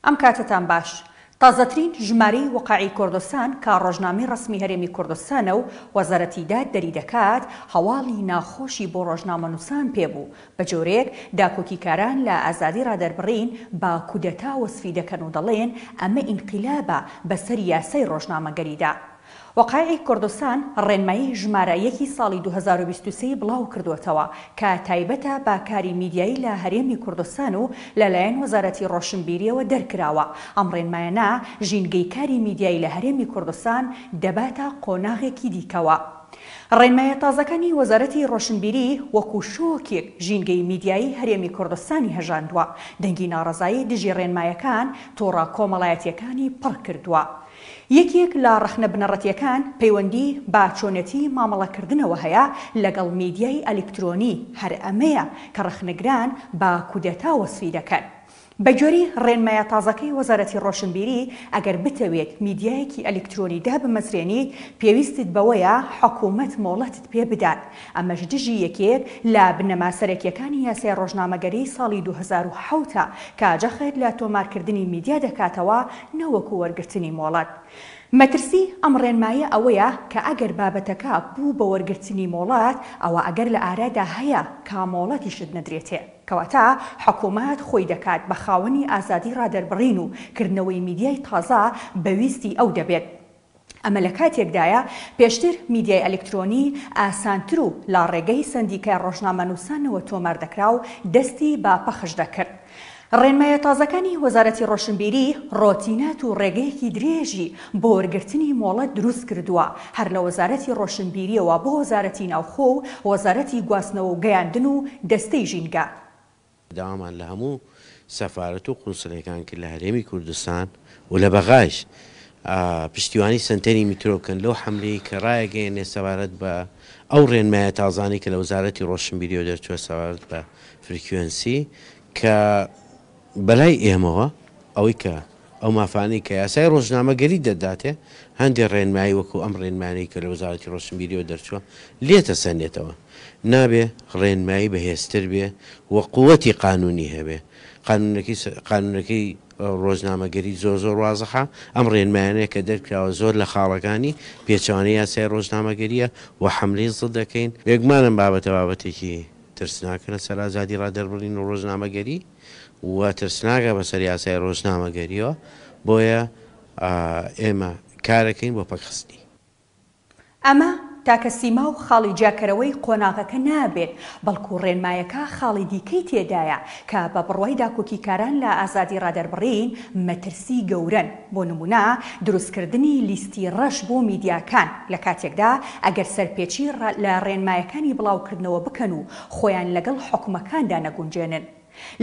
ئەم کاتتان باش. تازەترین ژمارەی وەقاعی کوردستان کە ڕۆژنامەی ڕسمی هەرێمی کوردستانە و وەزارەتی داد دەری دەکات هەواڵی ناخۆشی بۆ ڕۆژنامەنووسان پێبوو بە جۆرێک داکۆکیکاران لە ئازادی ڕادەربڕین با کودەتا وەسفی دەکەن و دەڵێن ئەمە ئینقیلابە بەسەر یاسای ڕۆژنامەگەریدا. وەقایعی کوردستان ڕێنمایی ژمارەیەکی ساڵی 2023 بڵاو کردوێتەوە کە تایبەتە با کاری میدیایی لە هەرێمی کوردستان و لەلایەن وەزارەتی ڕۆشنبیریەوە دەرکراوە. ئەم ڕێنمایانە ژینگەی کاری میدیایی لە هەرێمی کوردستان دەباتە قۆناغێکی دیکەوە. ڕێنمایە تازەکانی وەزارەتی ڕۆشنبیری وەکو شۆکێک ژینگەی میدیایی هەرێمی کوردستانی هەژاندووە. دەنگی ناڕەزایی دژی ڕێنمایەکان تۆڕە کۆمەڵایەتیەکانی پڕ کردووە. یەکێک لە ڕەخنە بنەڕەتیەکان پەیوەندی با چۆنەتی مامەڵەکردنەوە هەیە لەگەڵ میدیای ئەلکترۆنی هەر ئەمەیە کە ڕەخنەگران با کودەتا وەسفی دەکەن. بەجۆری ڕێنمایە تازەکەی وەزارەتی ڕۆشنبیری ئەگەر بتەوێت میدیایەکی ئەلکترۆنیدا بمەزرێنیت پێویستت بەوەیە حکوومەت مۆڵەتت پێ بدات. ئەمەش دژی یەکێک لە بنەما سەرەکیەکانی یاسای ڕۆژنامەگەری ساڵی 2007 کە ئاجەخت لە تۆمارکردنی میدیا دەکاتەوە نەوەکو وەرگرتنی مۆڵەت. مەترسی ئەم ڕێنمایە ئەوەیە کە ئەگەر بابەتەکە بوو بە وەرگرتنی مۆڵەت ئەوە ئەگەر لە ئارادا هەیە کا مۆڵەتیشت نەدرێتێ کەواتە حکوومەت خۆی دەکات بە خاوەنی ئازادی ڕادەربڕین و کردنەوەی میدیای تازە بەویستی ئەو دەبێت. ئەمە لە کاتێکدایە پێشتر میدیای ئەلکترۆنی ئاسانتر و لا ڕێگەی سندیکای ڕۆژنامەنووسانەوە تۆمار دەکرا و دەستی با پەخش دەکرد. ڕێنمایە تازەکانی وەزارەتی ڕۆشنبیری ڕۆتینات و ڕێگەیەکی درێژی بۆ وەرگرتنی مۆڵەت دروست کردووە هەر لە وەزارەتی ڕۆشنبیریەوە بۆ وەزارەتی ناوخۆ و وەزارەتی گواستنەوە و گەیاندن و دەستەی ژینگە. داوامان لە هەموو سەفارەت و قونسڵەکان کرد لە هەرێمی کوردستان و لە بەغاش پشتیوانی سنتەری میترۆ بکەن لەو حملەی کە ڕایەگەیەنێ سەبارەت بە ئەو ڕێنمایە تازانی کە لە وەزارەتی ڕۆشنبیریەوە دەرچووە سەبارەت بە فریکوێنسی کە بەلای ئێمەوە ئەوەی کە ئەو مافانەی کە یاسای ڕۆژنامەگەری دەداتێ هەندێک ڕێنمایی وەکو ئەم ڕێنمانەی کە لە وەزارەتی ڕۆشنبیریەوە دەرچووە لێتە سەنێتەوە. نابێ ڕێنمایی بەهێزتر بێ وە قووەتی قانونی هەبێ. قانونەکەی ڕۆژنامەگەری زۆر وازەحە. ئەم ڕێنمایانەیە کە دەرکراوە زۆر لە خاڵەکانی پێچەوانەی یاسای ڕۆژنامەگەریە و حملەی زڵ دەکەین. بێگومانم بابەتێکی ترسناکە لەسەر ئازادی ڕادەربڕین و ڕۆژنامەگەری و ترسناکە بەسەر یاسای ڕۆژنامەگەریەوە بۆیە ئێمە کارەکەین بۆ پەکخستنی. ئەمە تاکە سیما و خاڵی جاکەرەوەی قۆناغەکە نابێت بەڵکو ڕێنمایەکە خاڵی دیکەی تێدایە کە بە بڕوای داکۆکیکاران لە ئازادی ڕادەربڕین مەترسی گەورن. بۆ نمونە دروستکردنی لیستی ڕەش بۆ میدیاکان لە کاتێکدا ئەگەر سەرپێچی لە ڕێنمایەکانی بڵاوکردنەوە بکەن و خۆیان لەگەڵ حکومەکاندا نەگونجێنن.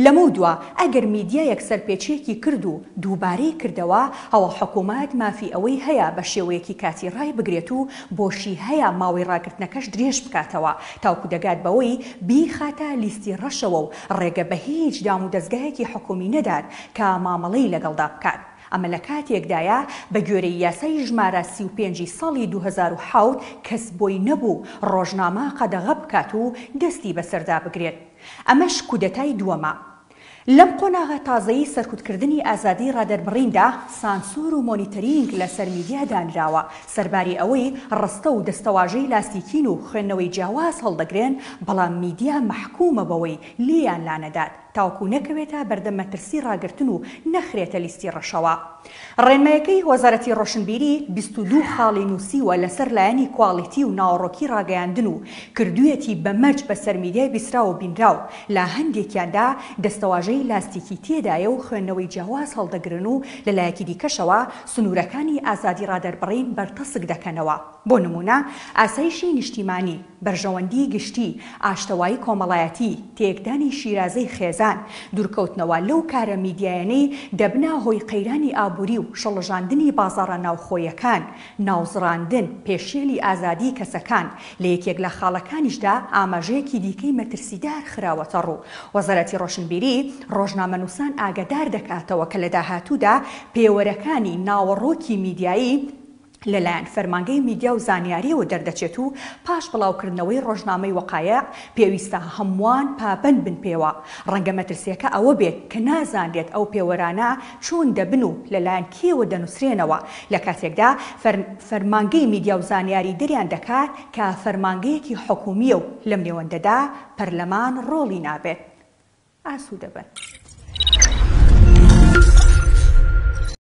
لەمە دووە ئەگەر میدیایەک سەرپێچیەکی کرد و دووبارەی کردەوە ئەوە حکوومەت مافی ئەوەی هەیە بە شێوەیەکی کاتی ڕای بگرێت و بۆشی هەیە ماوەی ڕاگرتنەکەش درێژ بکاتەوە تاوکو دەگات بەوەی بیخاتە لیستی ڕەشەوە و ڕێگە بە هیچ دام و دەستگایەکی حکومی نەدات کە مامەڵەی لەگەڵدا بکات. ئەمە لە کاتێکدایە بە گوێرەی یاسای ژمارە 35 ساڵی 2007 کەس بۆی نەبوو ڕۆژنامە قەدەغە بکات و دەستی بەسەردا بگرێت. ئەمەش کودەتای دووەمە. لەم قۆناغە تازەیی سەرکوتکردنی ئازادی ڕادەربڕیندا سانسۆر و مۆنیتەرینگ لەسەر میدیا دانراوە سەرباری ئەوەی ڕستە و دەستەواژەی لاستیکین و خوێندنەوەی جیاواز هەڵدەگرێن بەڵام میدیا مەحکومە بەوەی لێیان لانەدات تاوکو نەکەوێتە بەردەم مەترسی ڕاگرتن و نەخرێتە لیستی ڕەشەوە. ڕێنمایەکەی وەزارەتی ڕۆشنبیری 22 خاڵی نووسیوە لەسەر لایەنی کواڵیتی و ناوەڕۆکی ڕاگەیاندن و کردوویەتی بەمەرج بەسەر میدیای بیسرا و بینراو لە هەندێکیاندا دەستەواژەی لاستیکی تێدایە و خوێندنەوەی جیاواز هەڵدەگرن و لەلایەکی دیکەشەوە سنوورەکانی ئازادی ڕادەربڕین بەرتەسک دەکەنەوە. بۆ نمونە ئاسایشی نیشتیمانی، بەرژەوەندی گشتی، ئاشتەوایی کۆمەڵایەتی، تێکدانی شیرازەی خێزان، دوورکەوتنەوە لەو کارە میدیایانەی دەبنا هۆی قەیرانی ئابووری و شەڵەژاندنی بازاڕە ناوخۆیەکان، ناوزڕاندن، پێشێلی ئازادی کەسەکان لە یەکێک لە خاڵەکانیشدا ئاماژەیەکی دیکەی مەترسیدار خراوەتە ڕوو. وەزارەتی ڕۆشنبیری ڕۆژنامەنووسان ئاگادار دەکاتەوە کە لە داهاتوودا پێوەرەکانی ناوەڕۆکی میدیایی لەلایەن فەرمانگەی میدیا و زانیاریەوە دەردەچێت و پاش بڵاوکردنەوەی ڕۆژنامەی وەقایع پێویستە هەمووان پابەند بن پێوە. ڕەنگە مەترسیەکە ئەوە بێت کە نازانرێت ئەو پێوەرانە چۆن دەبن و لەلایەن کێوە دەنووسرێنەوە لە کاتێکدا فەرمانگەی میدیا و زانیاری دەریان دەکات کە فەرمانگەیەکی حکومیە و لەم نێوەندەدا پەرلەمان ڕۆڵی نابێت. ئاسوودە بن.